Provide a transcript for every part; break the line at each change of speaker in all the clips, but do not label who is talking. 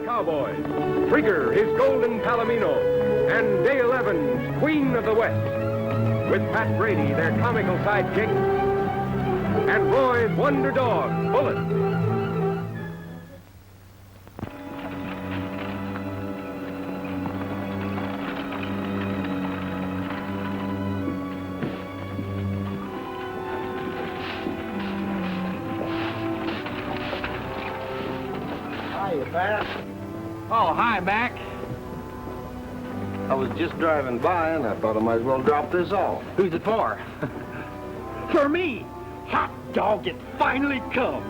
Cowboys, Trigger, his golden Palomino, and Dale Evans, Queen of the West, with Pat Brady, their comical sidekick, and Roy's wonder dog, Bullet.
Pat.
Oh, hi, Mac.
I was just driving by, and I thought I might as well drop this off.
Who's it for? For me. Hot dog, it finally come.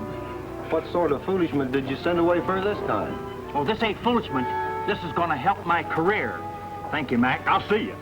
What sort of foolishment did you send away for this time?
Oh, this ain't foolishment. This is gonna help my career. Thank you, Mac. I'll see you.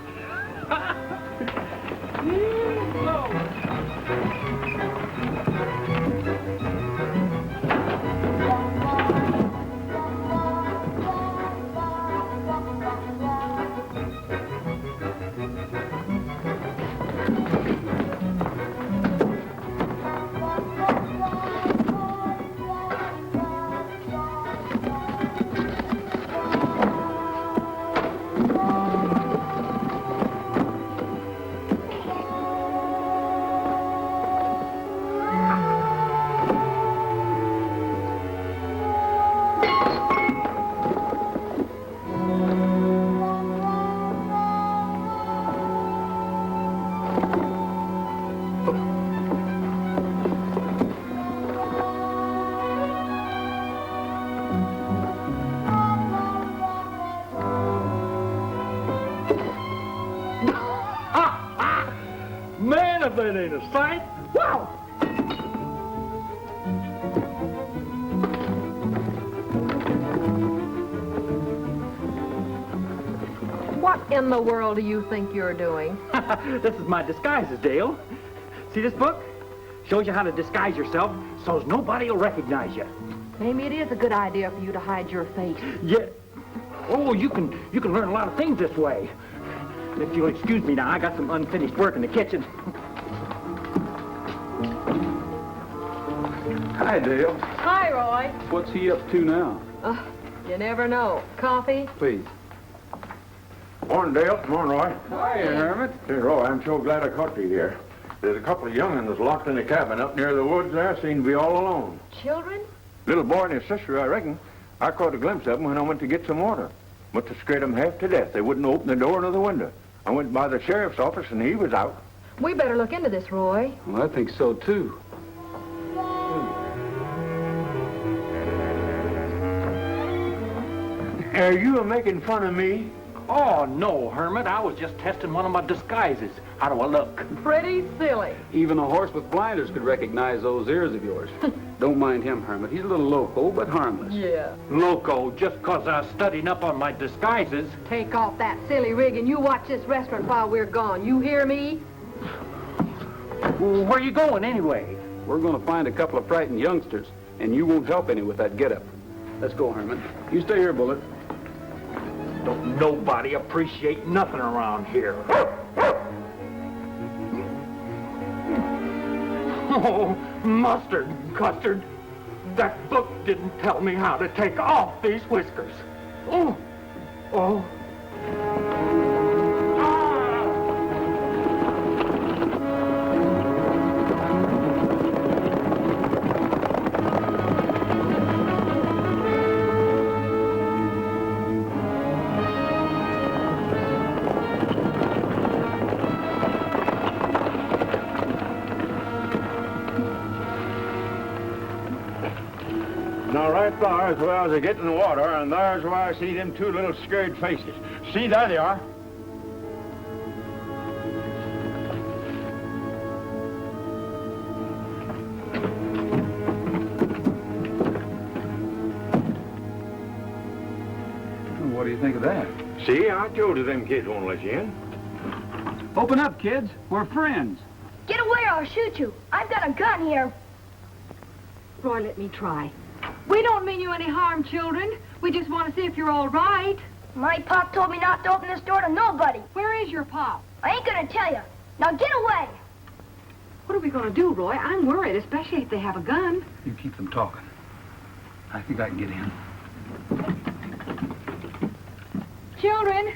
Man, if that ain't a sight. Wow!
What in the world do you think you're doing?
This is my disguises, Dale. See this book? Shows you how to disguise yourself so's nobody will recognize you.
Maybe it is a good idea for you to hide your fate.
Yeah. Oh, you can learn a lot of things this way. If you'll excuse me now, I got some unfinished work in the kitchen.
Hi, Dale.
Hi, Roy.
What's he up to now?
You never know. Coffee?
Please.
Morning, Dale. Morning, Roy.
Hi, Hermit.
Hey, Roy, I'm so glad I caught you here. There's a couple of young'uns locked in the cabin up near the woods there. Seem to be all alone.
Children?
Little boy and his sister, I reckon. I caught a glimpse of them when I went to get some water. Must have scared them half to death. They wouldn't open the door nor the window. I went by the sheriff's office, and he was out.
We better look into this, Roy.
Well, I think so, too.
Are you making fun of me?
Oh, no, Hermit. I was just testing one of my disguises. How do I look?
Pretty silly.
Even a horse with blinders could recognize those ears of yours. Don't mind him, Hermit. He's a little loco, but harmless.
Yeah.
Loco, just 'cause I was studying up on my disguises.
Take off that silly rig and you watch this restaurant while we're gone. You hear me?
Where you going, anyway?
We're going to find a couple of frightened youngsters, and you won't help any with that getup. Let's go, Hermit. You stay here, Bullet.
Don't nobody appreciate nothing around here. Oh, mustard and custard. That book didn't tell me how to take off these whiskers. Oh, oh.
Now, right there is where I was getting the water, and there's where I see them two little scared faces. See, there they are.
What do you think of that?
See, I told you them kids won't let you in.
Open up, kids. We're friends.
Get away or I'll shoot you. I've got a gun here.
Roy, let me try. We don't mean you any harm, children. We just want to see if you're all right.
My pop told me not to open this door to nobody.
Where is your pop?
I ain't gonna tell you. Now get away.
What are we going to do, Roy? I'm worried, especially if they have a gun.
You keep them talking. I think I can get in.
Children,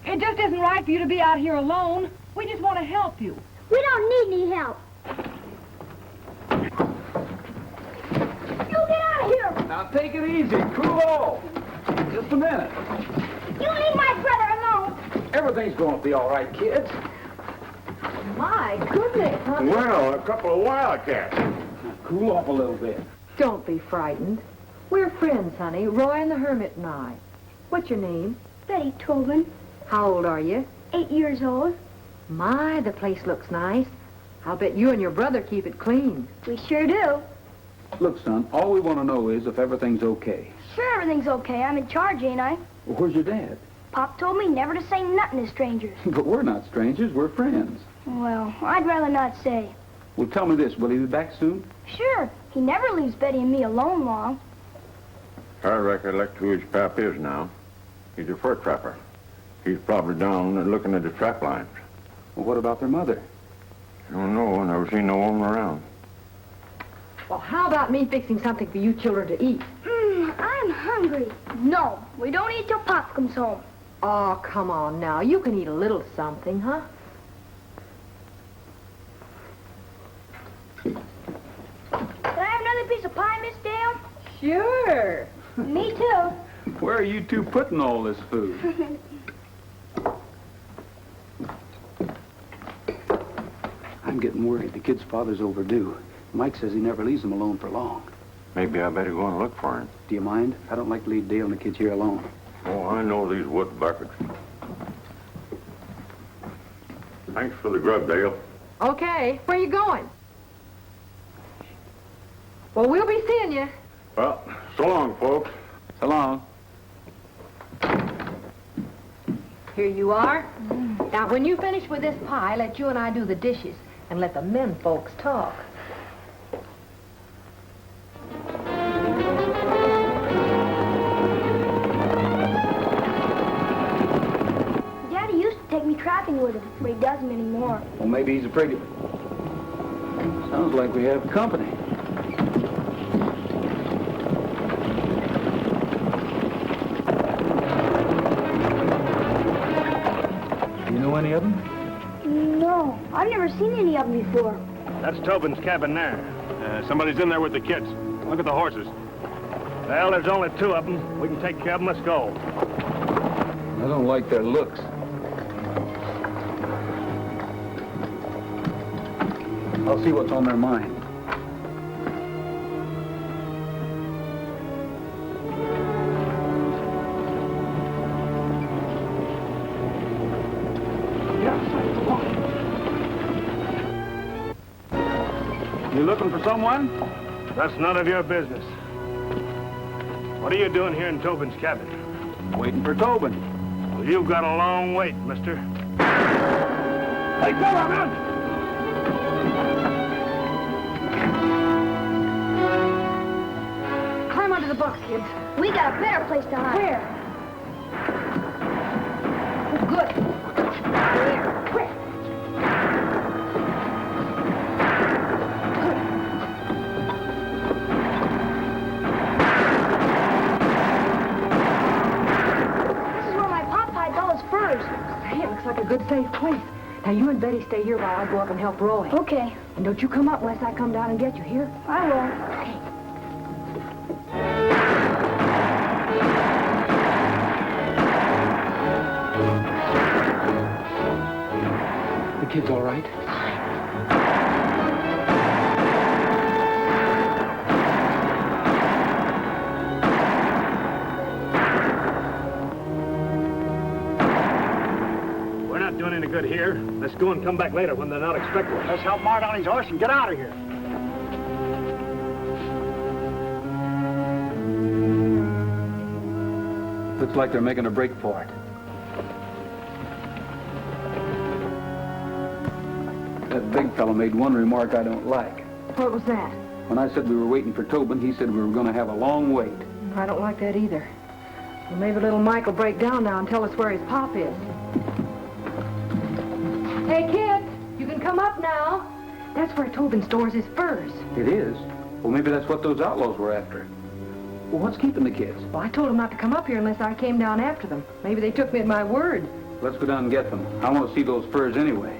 it just isn't right for you to be out here alone. We just want to help you.
We don't need any help. You get out of here!
Now take it easy. Cool off. Just a minute.
You leave my brother alone!
Everything's going to be all right, kids.
My goodness, honey.
Well, a couple of wildcats.
Now, cool off a little bit.
Don't be frightened. We're friends, honey, Roy and the Hermit and I. What's your name?
Betty Tobin,
How old are you?
8 years old.
My, the place looks nice. I'll bet you and your brother keep it clean.
We sure do.
Look, son, all we want to know is if everything's okay.
Sure, everything's okay. I'm in charge, ain't I?
Well, where's your dad?
Pop told me never to say nothing to strangers.
But we're not strangers. We're friends.
Well, I'd rather not say.
Well, tell me this. Will he be back soon?
Sure, he never leaves Betty and me alone long.
I recollect who his pap is now. He's a fur trapper. He's probably down and looking at the trap lines.
Well, what about their mother?
I don't know. I never seen no one around.
Well, how about me fixing something for you children to eat?
I'm hungry. No, we don't eat till Pop comes home.
Oh, come on now. You can eat a little something, huh?
Can I have another piece of pie, Miss Dale?
Sure.
Me too.
Where are you two putting all this food? I'm getting worried. The kid's father's overdue. Mike says he never leaves him alone for long.
Maybe I better go and look for him.
Do you mind? I don't like to leave Dale and the kids here alone.
Oh, I know these wood buckets. Thanks for the grub, Dale.
Okay. Where you going? Well, we'll be seeing you.
Well, so long, folks.
So long.
Here you are. Now, when you finish with this pie, let you and I do the dishes and let the men folks talk.
Daddy used to take me trapping with him, but he doesn't anymore.
Well, maybe he's afraid of... Sounds like we have company. You know any of them?
No, I've never seen any of them before.
That's Tobin's cabin there. Somebody's in there with the kids. Look at the horses. Well, there's only 2 of them. We can take care of them. Let's go.
I don't like their looks. I'll see what's on their mind. You looking for someone?
That's none of your business. What are you doing here in Tobin's cabin?
Waiting for Tobin.
Well, you've got a long wait, mister.
Hey, go on,
Climb onto the box, kids.
We got a better place to hide.
Where? Oh, good. There. Quick.
This is where my pop hides all his furs.
Hey, it looks like a good, safe place. Now, you and Betty stay here while I go up and help Roy.
Okay,
And don't you come up unless I come down and get you, here?
I will.
Okay.
The kid's all right?
We're not doing any good here. Let's go and come back later when they're not expecting us.
Let's help Mart on his horse and get out of here.
Looks like they're making a break for it. That big fellow made one remark I don't like.
What was that?
When I said we were waiting for Tobin, he said we were going to have a long wait.
I don't like that either. Well, maybe little Mike will break down now and tell us where his pop is. Hey, kids, you can come up now. That's where Tobin stores his furs.
It is? Well, maybe that's what those outlaws were after. Well, what's keeping the kids?
Well, I told them not to come up here unless I came down after them. Maybe they took me at my word.
Let's go down and get them. I want to see those furs anyway.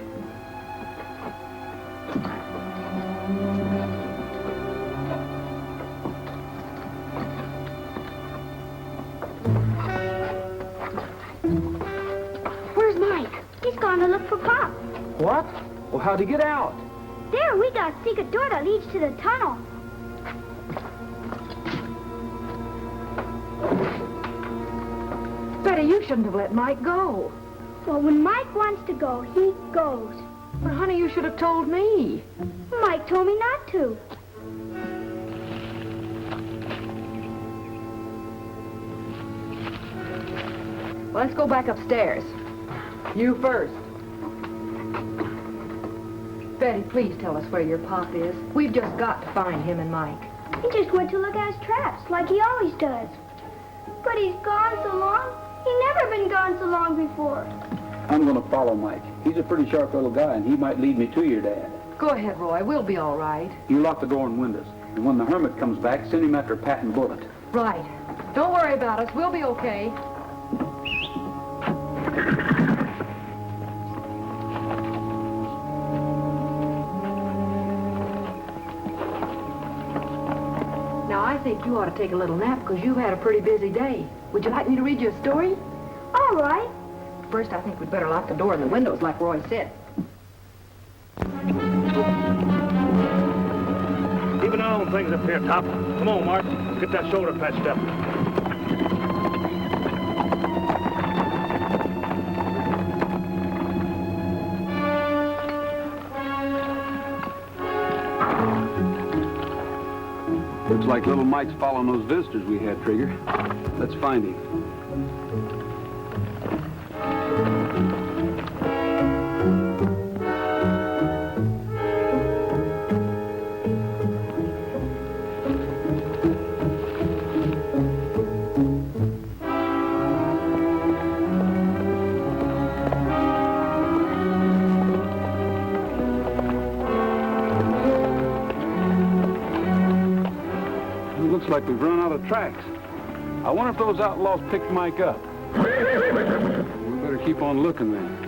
Where's Mike? He's gone to look for Pop.
What? Well, how'd he get out?
There, we got a secret door that leads to the tunnel.
Betty, you shouldn't have let Mike go.
Well, when Mike wants to go, he goes.
Well, honey, you should have told me.
Mike told me not to.
Well, let's go back upstairs. You first. Betty, please tell us where your pop is. We've just got to find him and Mike.
He just went to look at his traps, like he always does. But he's gone so long. He's never been gone so long before.
I'm going to follow Mike. He's a pretty sharp little guy, and he might lead me to your dad.
Go ahead, Roy. We'll be all right.
You lock the door and windows. And when the hermit comes back, send him after Pat and Bullet.
Right. Don't worry about us. We'll be okay. Now, I think you ought to take a little nap because you've had a pretty busy day. Would you like me to read you a story?
All right.
First, I think we'd better lock the door and the windows like Roy said.
Keep an eye on things up here, Top. Come on, Mark. Get that shoulder patched up.
Looks like little Mike's following those visitors we had, Trigger. Let's find him. Looks like we've run out of tracks. I wonder if those outlaws picked Mike up. We better keep on looking then.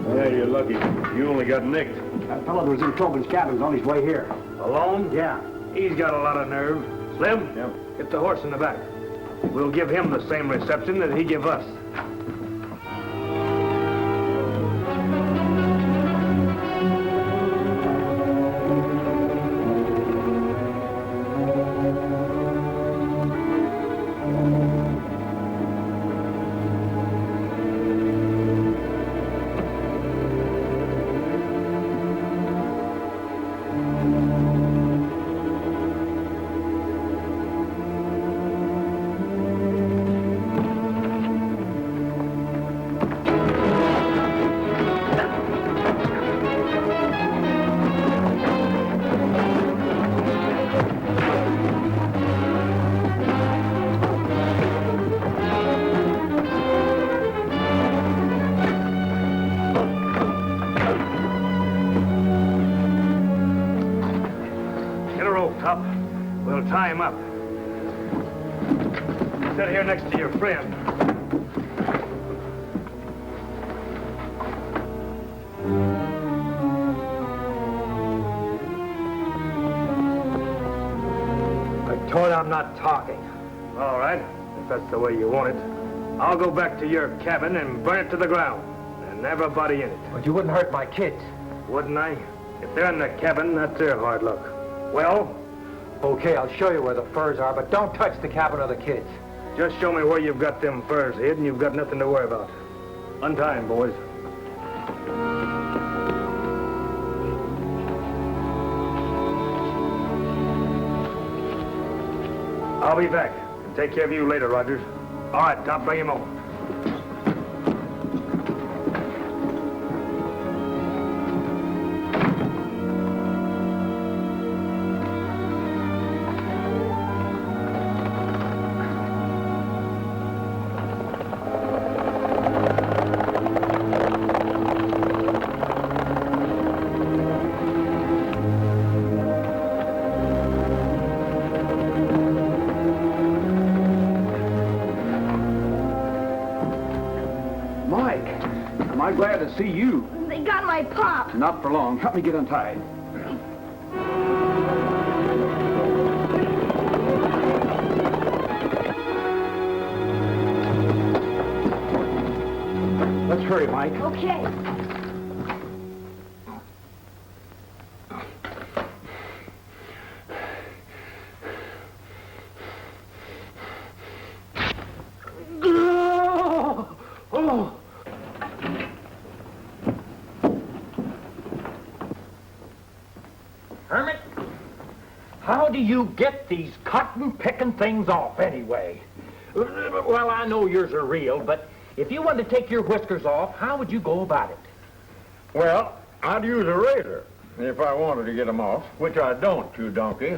Yeah, you're lucky. You only got nicked.
That fellow that was in Tobin's cabin's on his way here.
Alone?
Yeah.
He's got a lot of nerve. Slim?
Yep.
Get the horse in the back. We'll give him the same reception that he give us. Top. We'll tie him up. Sit here next to your friend.
I told you I'm not talking.
All right, if that's the way you want it. I'll go back to your cabin and burn it to the ground. And everybody in it.
But you wouldn't hurt my kids.
Wouldn't I? If they're in the cabin, that's their hard luck. Well?
Okay, I'll show you where the furs are, but don't touch the cabin or the kids.
Just show me where you've got them furs hid, and you've got nothing to worry about. Untie him, boys. I'll be back. Take care of you later, Rogers. All right, Tom, bring him over.
I'm glad to see you.
They got my pop.
Not for long. Help me get untied. Let's hurry, Mike.
Okay.
Hermit, how do you get these cotton-picking things off, anyway? Well, I know yours are real, but if you wanted to take your whiskers off, how would you go about it?
Well, I'd use a razor if I wanted to get them off, which I don't, you donkey.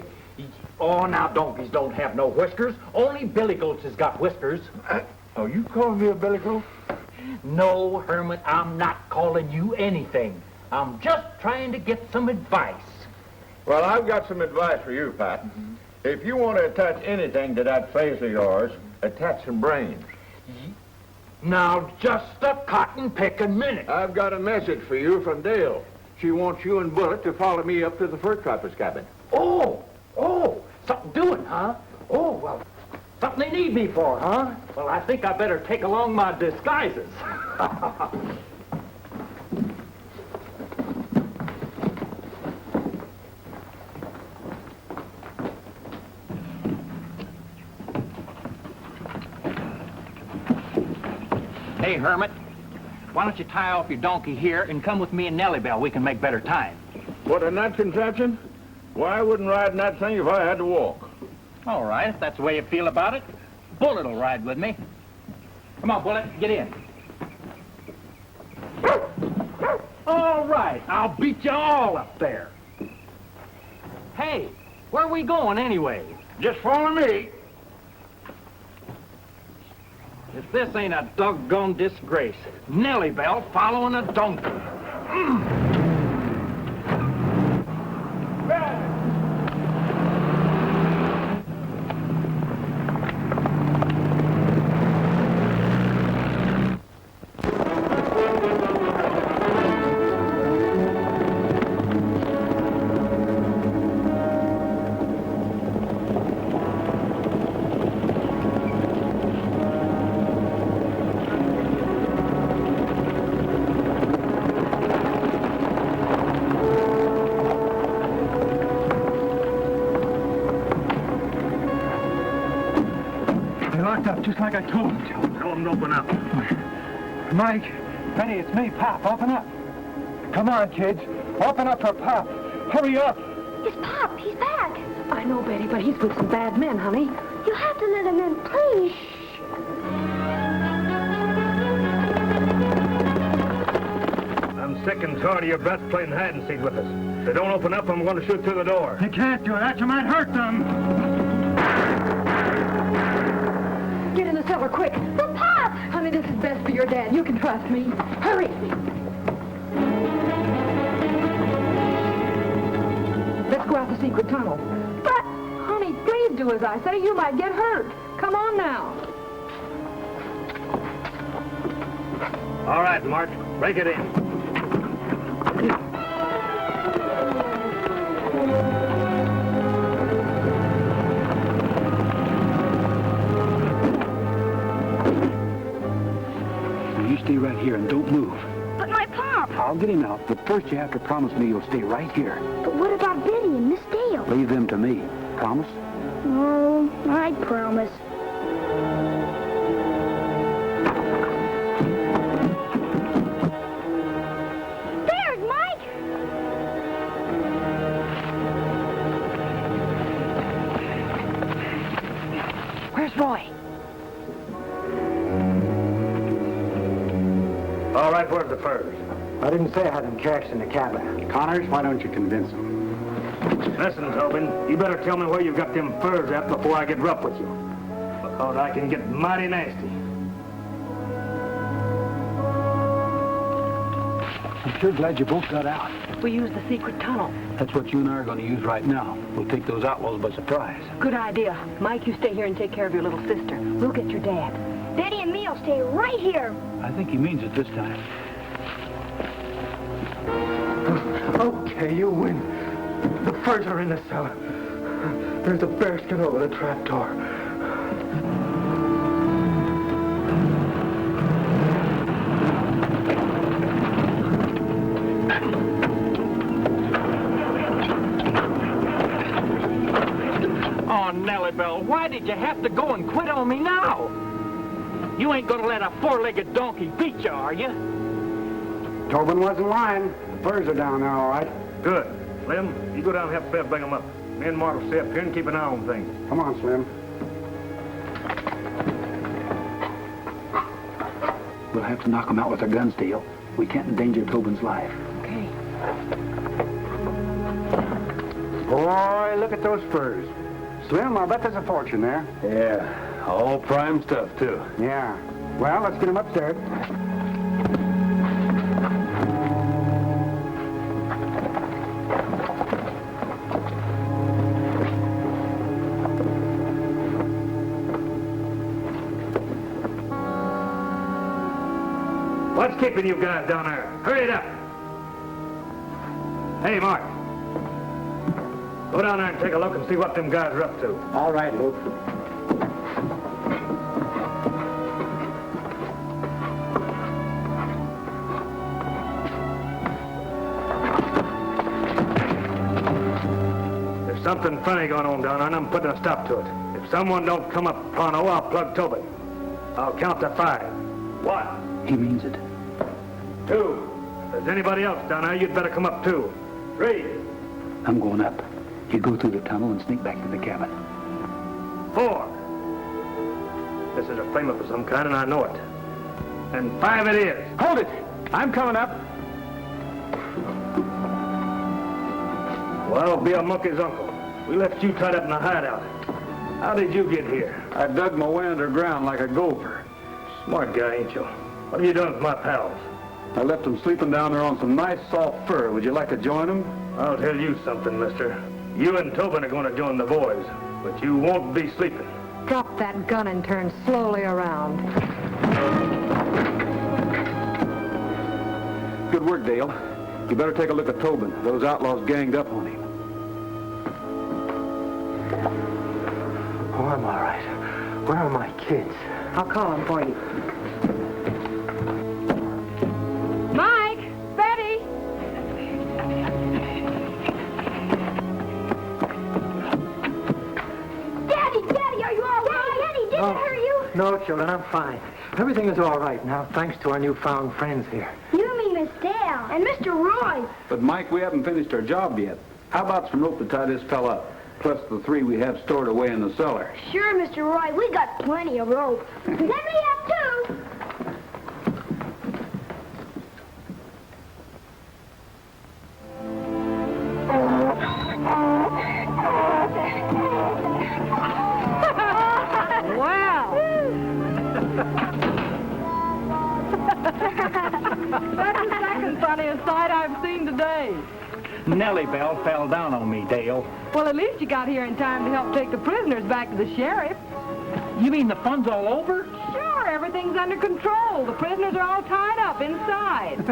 Oh, now, donkeys don't have no whiskers. Only billy goats has got whiskers.
Oh, you calling me a billy goat?
No, Hermit, I'm not calling you anything. I'm just trying to get some advice.
Well, I've got some advice for you, Pat. If you want to attach anything to that face of yours, attach some brains.
Now, just a cotton-picking minute.
I've got a message for you from Dale. She wants you and Bullet to follow me up to the fur trapper's cabin.
Oh, something doing, huh? Oh, well, something they need me for, huh? Well, I think I better take along my disguises. Hey, Hermit, why don't you tie off your donkey here and come with me and Nellybelle? We can make better time.
What, in that contraption? Why, I wouldn't ride in that thing if I had to walk.
All right, if that's the way you feel about it. Bullet'll ride with me. Come on, Bullet, get in. All right, I'll beat you all up there. Hey, where are we going anyway?
Just follow me.
If this ain't a doggone disgrace, Nellybelle following a donkey.
Up, just like I told him to.
Tell him to open up.
Mike, Penny, it's me, Pop. Open up. Come on, kids. Open up for Pop. Hurry up.
It's Pop. He's back.
I know, Betty, but he's with some bad men, honey.
You have to let him in, please.
I'm sick and tired of your brats playing hide and seek with us. If they don't open up, I'm going to shoot through the door.
You can't do that. You might hurt them.
Get in the cellar, quick.
But Pop!
Honey, this is best for your dad. You can trust me. Hurry. Let's go out the secret tunnel.
But...
Honey, please do as I say. You might get hurt. Come on now.
All right, Mark, break it in.
Stay right here and don't move.
But my Pop!
I'll get him out, but first you have to promise me you'll stay right here.
But what about Betty and Miss Dale?
Leave them to me. Promise?
Oh, I promise. There's Mike!
where's the furs?
I didn't say I had them cached in the cabin.
Connors, why don't you convince him?
Listen, Tobin, you better tell me where you got them furs at before I get rough with you. Because I can get mighty nasty.
I'm sure glad you both got out.
We used the secret tunnel.
That's what you and I are going to use right now. We'll take those outlaws by surprise.
Good idea. Mike, you stay here and take care of your little sister. We'll get your dad.
Betty and me will stay right here.
I think he means it this time.
Okay, you win. The furs are in the cellar. There's a bearskin over the trapdoor. Oh, Nellybelle, why did you have to go and quit on me now? You ain't gonna let a four-legged donkey beat you, are you?
Tobin wasn't lying. The furs are down there, all right.
Good. Slim, you go down and help Bev bring them up. Me and Mart will stay up here and keep an eye on things.
Come on, Slim. We'll have to knock them out with our guns, Dale. We can't endanger Tobin's life.
Okay.
Boy, look at those furs. Slim, I bet there's a fortune there.
Yeah, all prime stuff, too.
Yeah. Well, let's get them upstairs.
What's keeping you guys down there? Hurry it up. Hey, Mark. Go down there and take a look and see what them guys are up to.
All right, Luke.
There's something funny going on down there, and I'm putting a stop to it. If someone don't come up pronto, I'll plug Tobin. I'll count to 5. 1,
He means it.
2. If there's anybody else down there, you'd better come up too. 3,
I'm going up. You go through the tunnel and sneak back to the cabin.
4. This is a frame-up of some kind, and I know it. And 5 it is.
Hold it! I'm coming up.
Well, be a monkey's uncle. We left you tied up in a hideout. How did you get here?
I dug my way underground like a gopher.
Smart guy, ain't you? What have you done with my pals?
I left them sleeping down there on some nice soft fur. Would you like to join them?
I'll tell you something, mister. You and Tobin are going to join the boys, but you won't be sleeping.
Drop that gun and turn slowly around.
Good work, Dale. You better take a look at Tobin. Those outlaws ganged up on him.
Oh, I'm all right. Where are my kids?
I'll call him for you. Mike! Betty!
Daddy, are you all right? Daddy, did it hurt you?
No, children, I'm fine. Everything is all right now, thanks to our newfound friends here.
You mean Miss Dale and Mr. Roy.
But, Mike, we haven't finished our job yet. How about some rope to tie this fella up? Plus the 3 we have stored away in the cellar.
Sure, Mr. Roy, we got plenty of rope. Let me have 2.
Wow! That's the second funniest sight I've seen today.
Nellybelle fell down on me, Dale.
Well, at least you got here in time to help take the prisoners back to the sheriff.
You mean the fun's all over?
Sure, everything's under control. The prisoners are all tied up inside.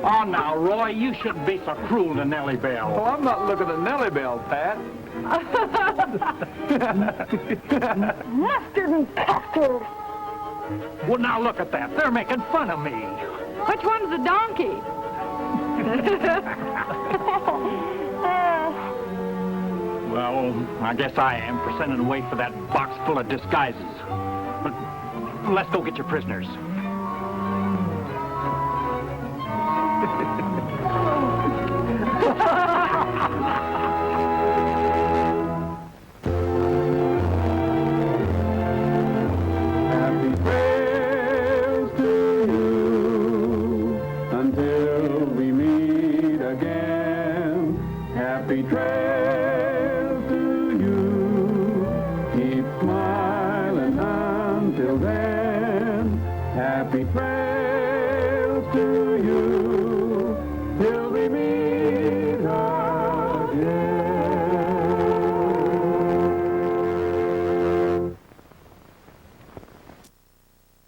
Oh, now, Roy, you shouldn't be so cruel to Nellybelle.
Oh, I'm not looking at Nellybelle, Pat.
Mustard and custard.
Well, now look at that. They're making fun of me.
Which one's the donkey?
Well, I guess I am for sending away for that box full of disguises. But let's go get your prisoners.
Happy trails to you. Sweet friends to you, till we meet